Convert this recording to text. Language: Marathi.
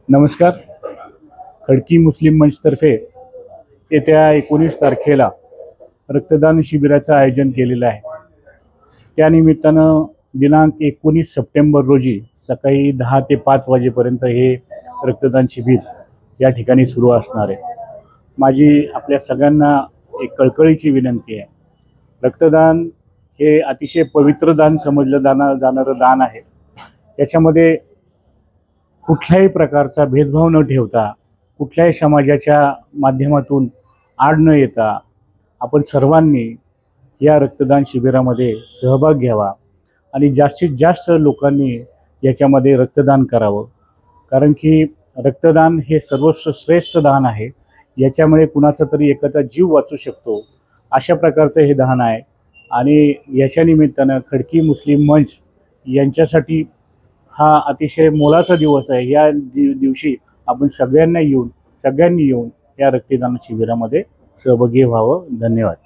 नमस्कार. खडकी मुस्लिम मंचतर्फे येत्या 19 तारखेला रक्तदान शिबिराचं आयोजन केलेलं आहे. त्यानिमित्तानं दिनांक 19 सप्टेंबर रोजी सकाळी 10 ते 5 वाजेपर्यंत हे रक्तदान शिबिर या ठिकाणी सुरू असणार आहे. माझी आपल्या सगळ्यांना एक कळकळीची विनंती आहे. रक्तदान हे अतिशय पवित्र दान समजलं जाणारं दान आहे. याच्यामध्ये कुठल्याही प्रकारचा भेदभाव न ठेवता, कुठल्याही समाजाच्या माध्यमातून आड न येता आपण सर्वांनी या रक्तदान शिबिरामध्ये सहभाग घ्यावा आणि जास्तीत जास्त लोकांनी याच्यामध्ये रक्तदान करावं. कारण की रक्तदान हे सर्वश्रेष्ठ दान आहे. याच्यामुळे कुणाचा तरी एकाचा जीव वाचू शकतो, अशा प्रकारचं हे दान आहे. आणि याच्या निमित्तानं खडकी मुस्लिम मंच यांच्यासाठी हा अतिशय मोलाचा दिवस आहे. या दिवशी आपण सगळ्यांनी येऊन या रक्तदान शिबिरामध्ये सहभागी व्हावं. धन्यवाद.